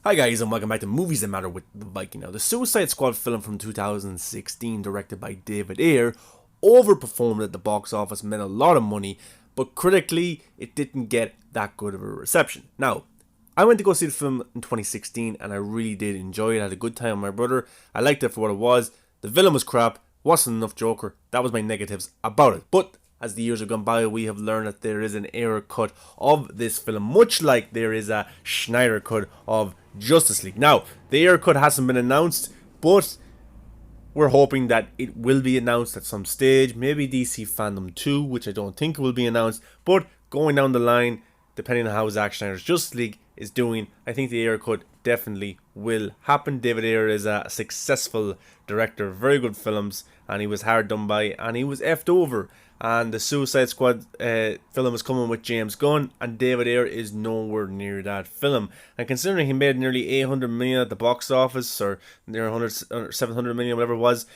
Hi guys and welcome back to Movies That Matter with the Viking. Now, the Suicide Squad film from 2016, directed by David Ayer, overperformed at the box office, made a lot of money, but critically, it didn't get that good of a reception. Now, I went to go see the film in 2016 and I really did enjoy it. I had a good time with my brother. I liked it for what it was. The villain was crap, wasn't enough Joker. That was my negatives about it. But as the years have gone by, we have learned that there is an Ayer cut of this film, much like there is a Schneider cut of Justice League. Now, the Ayer cut hasn't been announced, but we're hoping that it will be announced at some stage. Maybe DC Fandom 2, which I don't think will be announced. But going down the line, depending on how Zack Snyder's Justice League is doing, I think the Ayer cut definitely will happen. David Ayer is a successful director, very good films, and he was hard done by, and he was effed over. And the Suicide Squad film is coming with James Gunn, and David Ayer is nowhere near that film. And considering he made nearly 800 million at the box office, or near 100 or 700 million, whatever it was,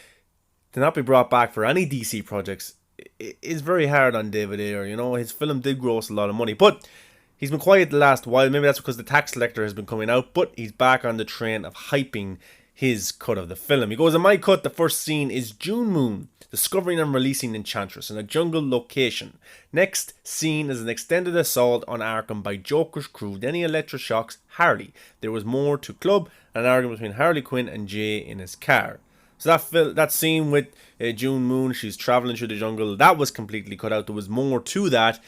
to not be brought back for any DC projects is very hard on David Ayer. You know, his film did gross a lot of money, but he's been quiet the last while. Maybe that's because the tax collector has been coming out, but he's back on the train of hyping his cut of the film. He goes, in my cut, the first scene is June Moon discovering and releasing Enchantress in a jungle location. Next scene is an extended assault on Arkham by Joker's crew. Then he electroshocks Harley. There was more to Club, an argument between Harley Quinn and Jay in his car. So that scene with June Moon, she's traveling through the jungle, that was completely cut out. There was more to that.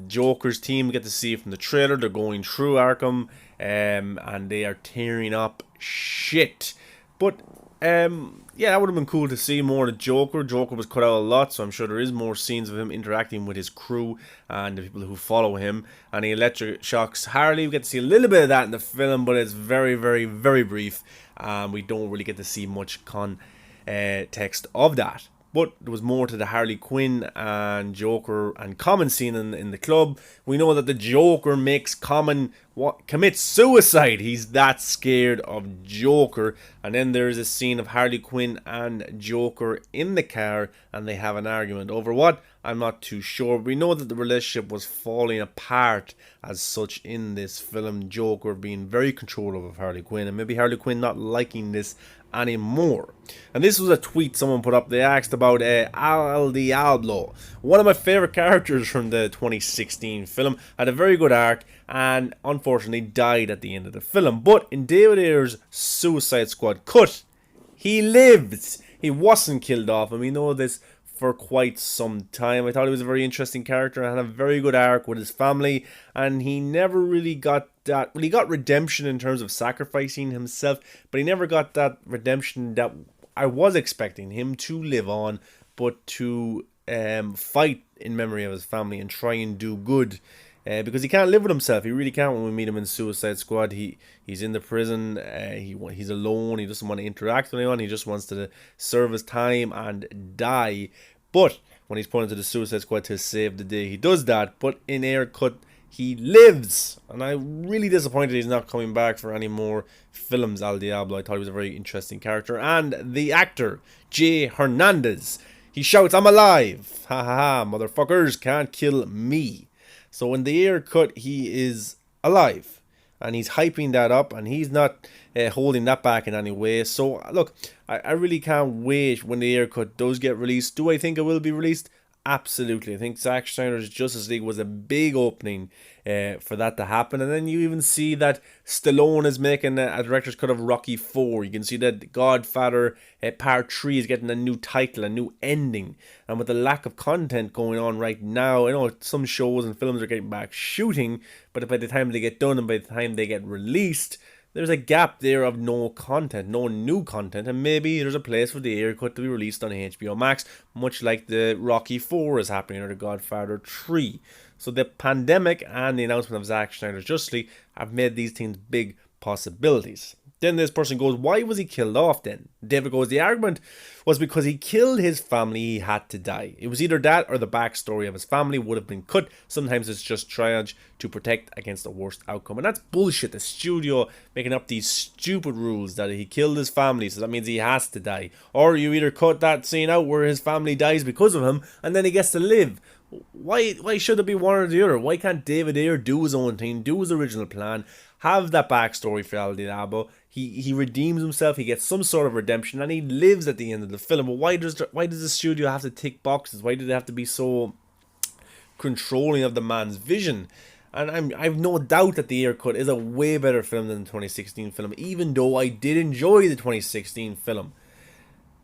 Joker's team, we get to see from the trailer, they're going through Arkham, and they are tearing up shit. But yeah, that would have been cool to see more of Joker. Joker was cut out a lot, so I'm sure there is more scenes of him interacting with his crew and the people who follow him. And he electroshocks Harley. We get to see a little bit of that in the film, but it's very, very, very brief. We don't really get to see much context of that. But there was more to the Harley Quinn and Joker and Common scene in the club. We know that the Joker makes Common commit suicide. He's that scared of Joker. And then there's a scene of Harley Quinn and Joker in the car, and they have an argument over what? I'm not too sure. We know that the relationship was falling apart as such in this film. Joker being very controlling of Harley Quinn, and maybe Harley Quinn not liking this anymore. And this was a tweet someone put up. They asked about El Diablo, one of my favorite characters from the 2016 film. Had a very good arc and unfortunately died at the end of the film. But in David Ayer's Suicide Squad cut, he lived. He wasn't killed off, and we know this for quite some time. I thought he was a very interesting character and had a very good arc with his family, and he never really got that. Well, he got redemption in terms of sacrificing himself, but he never got that redemption that I was expecting him to live on, but to fight in memory of his family and try and do good. Because he can't live with himself. He really can't. When we meet him in Suicide Squad, he's in the prison. He's alone. He doesn't want to interact with anyone. He just wants to serve his time and die. But when he's put into the Suicide Squad to save the day, he does that. But in Ayer cut, he lives. And I'm really disappointed he's not coming back for any more films, El Diablo. I thought he was a very interesting character. And the actor, Hernandez, he shouts, "I'm alive. Ha ha ha, motherfuckers can't kill me." So in the Ayer cut, he is alive, and he's hyping that up, and he's not holding that back in any way. So look, I really can't wait when the Ayer cut does get released. Do I think it will be released? Absolutely. I think Zack Snyder's Justice League was a big opening for that to happen. And then you even see that Stallone is making a director's cut of Rocky 4. You can see that Godfather Part 3 is getting a new title, a new ending. And with the lack of content going on right now, I know some shows and films are getting back shooting, but by the time they get done and by the time they get released, there's a gap there of no content, no new content, and maybe there's a place for the Ayer cut to be released on HBO Max, much like the Rocky 4 is happening or the Godfather 3. So the pandemic and the announcement of Zack Snyder's Justice League have made these things big possibilities. Then this person goes, why was he killed off then? David goes, the argument was because he killed his family, he had to die. It was either that or the backstory of his family would have been cut. Sometimes it's just triage to protect against the worst outcome. And that's bullshit. The studio making up these stupid rules that he killed his family, so that means he has to die. Or you either cut that scene out where his family dies because of him, and then he gets to live. Why should it be one or the other? Why can't David Ayer do his own thing, do his original plan, have that backstory for El Diablo? He redeems himself, he gets some sort of redemption, and he lives at the end of the film. But why does the studio have to tick boxes? Why do they have to be so controlling of the man's vision? And I've no doubt that the Ayer cut is a way better film than the 2016 film, even though I did enjoy the 2016 film.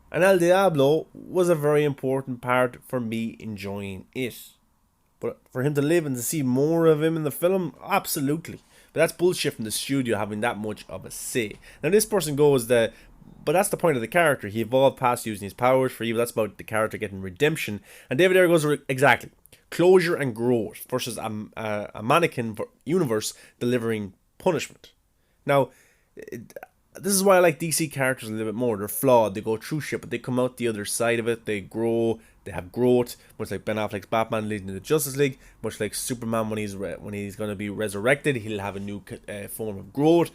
And El Diablo was a very important part for me enjoying it. But for him to live and to see more of him in the film, absolutely. But that's bullshit from the studio having that much of a say. Now this person goes that, but that's the point of the character. He evolved past using his powers for evil. That's about the character getting redemption. And David Ayer goes, exactly. Closure and growth versus a mannequin universe delivering punishment. Now, this is why I like DC characters a little bit more. They're flawed, they go through shit, but they come out the other side of it. They grow, they have growth, much like Ben Affleck's Batman leading to the Justice League, much like Superman when he's going to be resurrected, he'll have a new form of growth.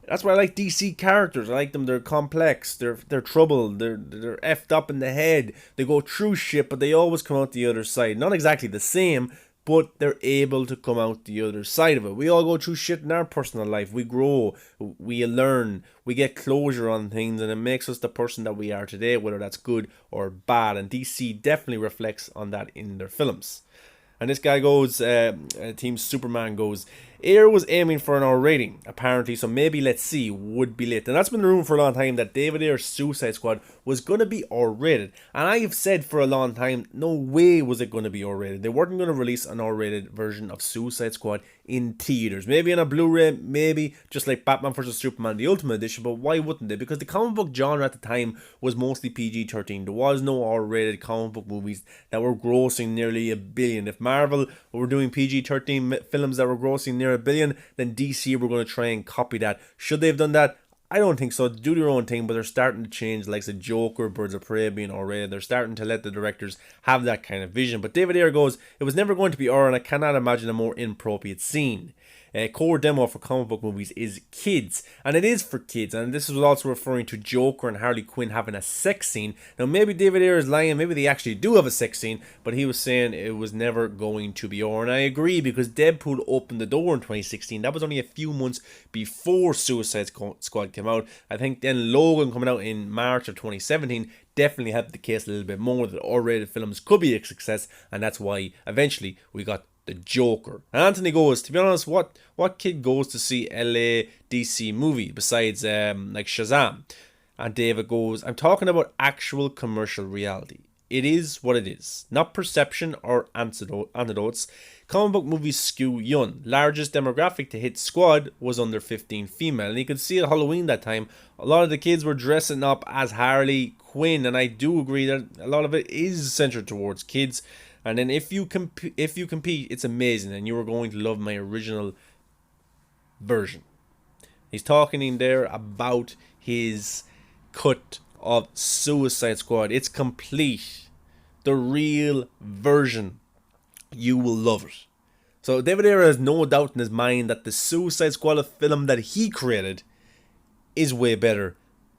That's why I like DC characters. I like them. They're complex. They're troubled. They're effed up in the head. They go through shit, but they always come out the other side. Not exactly the same, but they're able to come out the other side of it. We all go through shit in our personal life. We grow, we learn, we get closure on things, and it makes us the person that we are today, whether that's good or bad. And DC definitely reflects on that in their films. And this guy goes, Team Superman goes, Ayer was aiming for an R rating, apparently, so maybe let's see, would be lit. And that's been the rumor for a long time that David Ayer's Suicide Squad was going to be R-rated. And I have said for a long time, no way was it going to be R-rated. They weren't going to release an R-rated version of Suicide Squad in theaters. Maybe on a Blu-ray, maybe just like Batman vs Superman, the Ultimate Edition, but why wouldn't they? Because the comic book genre at the time was mostly PG-13. There was no R-rated comic book movies that were grossing nearly $1 billion. If Marvel were doing PG-13 films that were grossing near $1 billion, then DC were going to try and copy that. Should they have done that? I don't think so. Do their own thing, but they're starting to change, like the Joker, Birds of Prey being R-rated. They're starting to let the directors have that kind of vision. But David Ayer goes, it was never going to be R, and I cannot imagine a more inappropriate scene. Core demo for comic book movies is kids, and it is for kids, and this was also referring to Joker and Harley Quinn having a sex scene. Now maybe David Ayer is lying, maybe they actually do have a sex scene, but he was saying it was never going to be R, and I agree, because Deadpool opened the door in 2016. That was only a few months before Suicide Squad came out. I think then Logan coming out in March of 2017 definitely helped the case a little bit more that R-rated films could be a success, and that's why eventually we got the Joker. And Anthony goes, to be honest, what kid goes to see LA DC movie besides like Shazam? And David goes, I'm talking about actual commercial reality. It is what it is, not perception or anecdotes. Comic book movies skew young. Largest demographic to hit Squad was under 15 female. And you could see at Halloween that time, a lot of the kids were dressing up as Harley Quinn. And I do agree that a lot of it is centered towards kids. And then if you compete, it's amazing, and you are going to love my original version. He's talking in there about his cut of Suicide Squad. It's complete, the real version. You will love it. So David Ayer has no doubt in his mind that the Suicide Squad film that he created is way better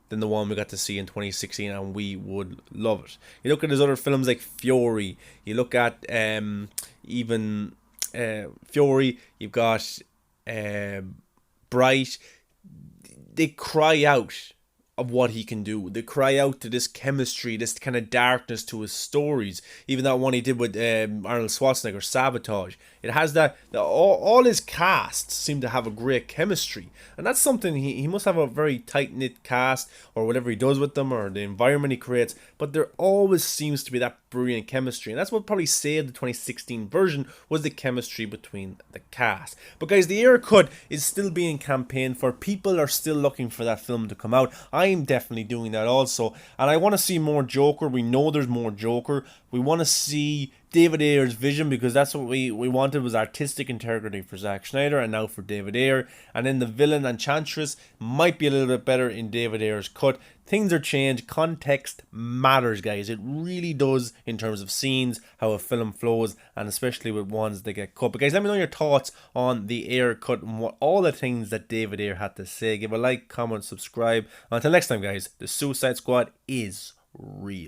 than the one we got to see in 2016, and we would love it. You look at his other films like Fury, you look at even Fury, you've got Bright. They cry out of what he can do. They cry out to this chemistry, this kind of darkness to his stories. Even that one he did with Arnold Schwarzenegger, Sabotage. It has that, all his casts seem to have a great chemistry. And that's something, he must have a very tight-knit cast, or whatever he does with them, or the environment he creates. But there always seems to be that brilliant chemistry. And that's what probably saved the 2016 version, was the chemistry between the cast. But guys, the Ayer cut is still being campaigned for. People are still looking for that film to come out. I'm definitely doing that also. And I want to see more Joker. We know there's more Joker. We want to see David Ayer's vision, because that's what we wanted, was artistic integrity for Zack Snyder, and now for David Ayer. And then the villain Enchantress might be a little bit better in David Ayer's cut. Things are changed. Context matters, guys. It really does, in terms of scenes, how a film flows, and especially with ones that get cut. But guys, let me know your thoughts on the Ayer cut and what all the things that David Ayer had to say. Give a like, comment, subscribe. Until next time, guys, the Suicide Squad is real.